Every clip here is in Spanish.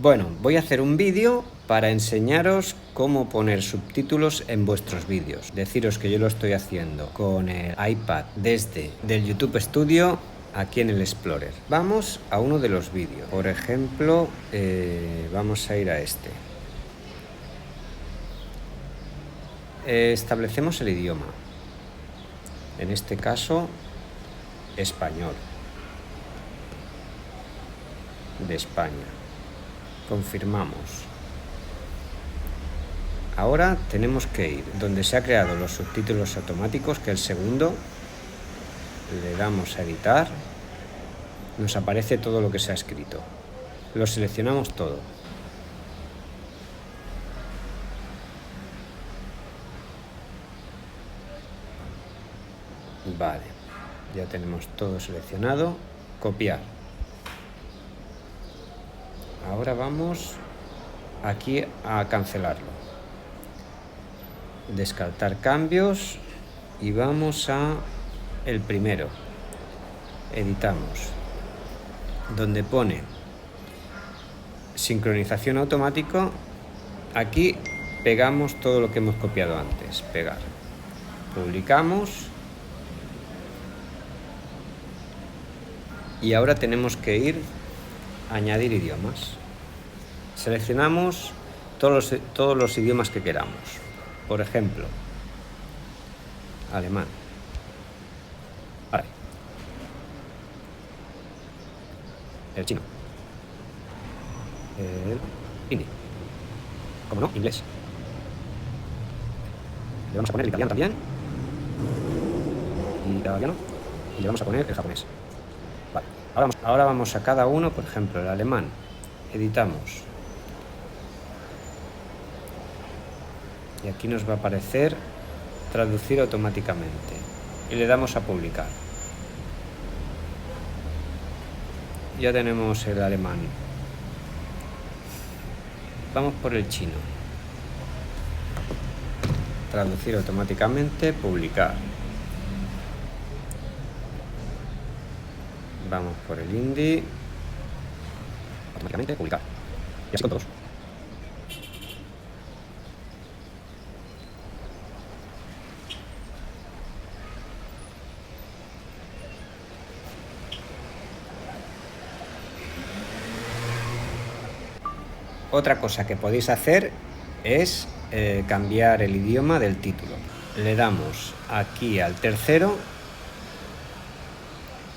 Bueno, voy a hacer un vídeo para enseñaros cómo poner subtítulos en vuestros vídeos. Deciros que yo lo estoy haciendo con el iPad desde del YouTube Studio aquí en el Explorer. Vamos a uno de los vídeos. Por ejemplo, vamos a ir a este. Establecemos el idioma. En este caso, español. De España. Confirmamos. Ahora tenemos que ir donde se ha creado los subtítulos automáticos, que es el segundo. Le damos a editar. Nos aparece todo lo que se ha escrito. Lo seleccionamos todo. Vale, ya tenemos todo seleccionado. Copiar. Ahora vamos aquí a cancelarlo. Descartar cambios y vamos a el primero. Editamos. Donde pone sincronización automática, aquí pegamos todo lo que hemos copiado antes. Pegar. Publicamos. Y ahora tenemos que ir a añadir idiomas. Seleccionamos todos los idiomas que queramos. Por ejemplo, alemán. Vale. El chino. El hindi. Como no, inglés. Le vamos a poner el italiano también. Italiano. Y le vamos a poner el japonés. Vale. Ahora vamos a cada uno, por ejemplo, el alemán. Editamos. Y aquí nos va a aparecer traducir automáticamente. Y le damos a publicar. Ya tenemos el alemán. Vamos por el chino. Traducir automáticamente, publicar. Vamos por el hindi. Automáticamente, publicar. Y así con todos. Otra cosa que podéis hacer es cambiar el idioma del título. Le damos aquí al tercero,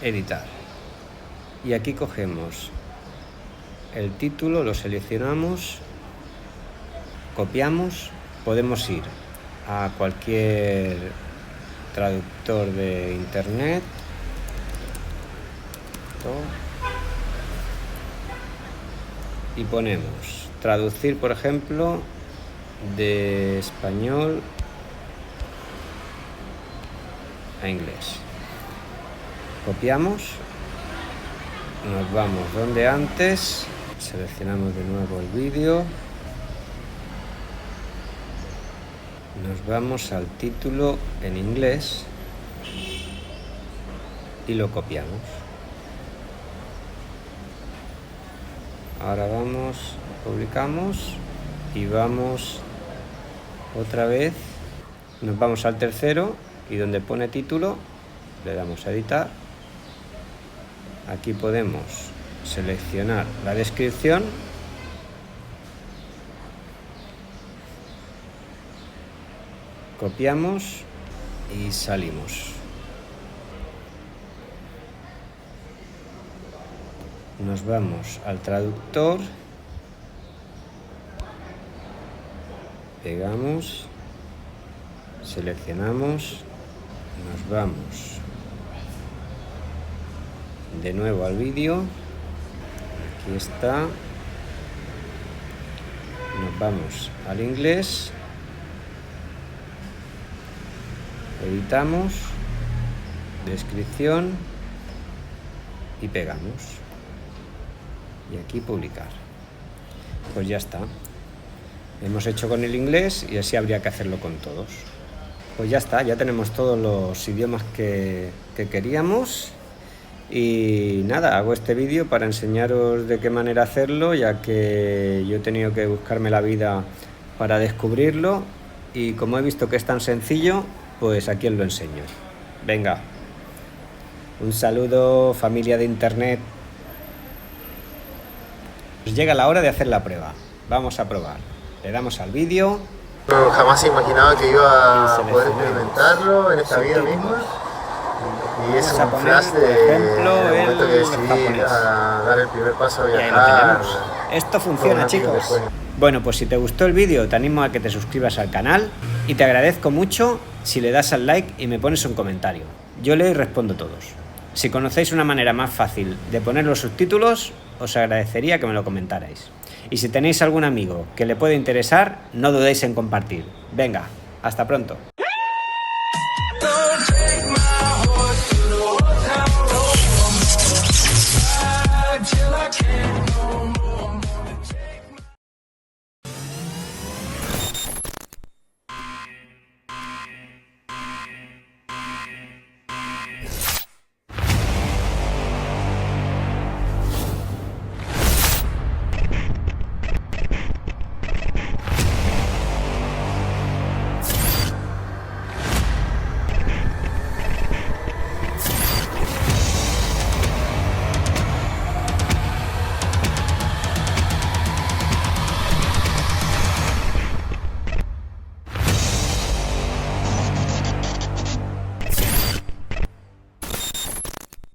editar. Y aquí cogemos el título, lo seleccionamos, copiamos, podemos ir a cualquier traductor de internet. Y ponemos traducir, por ejemplo, de español a inglés. Copiamos, nos vamos donde antes, seleccionamos de nuevo el vídeo, nos vamos al título en inglés y lo copiamos. Ahora vamos, publicamos y vamos otra vez, nos vamos al tercero y donde pone título le damos a editar. Aquí podemos seleccionar la descripción copiamos y salimos. Nos vamos al traductor, pegamos, seleccionamos, nos vamos de nuevo al vídeo, aquí está, nos vamos al inglés, editamos, descripción y pegamos. Y aquí publicar. Pues ya está. Hemos hecho con el inglés y así habría que hacerlo con todos. Pues ya está, ya tenemos todos los idiomas que queríamos Y nada, hago este vídeo para enseñaros de qué manera hacerlo, ya que yo he tenido que buscarme la vida para descubrirlo, y como he visto que es tan sencillo, pues aquí os lo enseño. Venga, un saludo, familia de internet. Pues llega la hora de hacer la prueba. Vamos a probar. Le damos al vídeo. No, jamás imaginaba que iba a poder experimentarlo en esta vida misma. Y ese es un flash de momento que decidí dar el primer paso a viajar. Esto funciona, chicos. Bueno, pues si te gustó el vídeo, te animo a que te suscribas al canal y te agradezco mucho si le das al like y me pones un comentario. Yo leo y respondo todos. Si conocéis una manera más fácil de poner los subtítulos, os agradecería que me lo comentarais. Y si tenéis algún amigo que le pueda interesar, no dudéis en compartir. Venga, hasta pronto.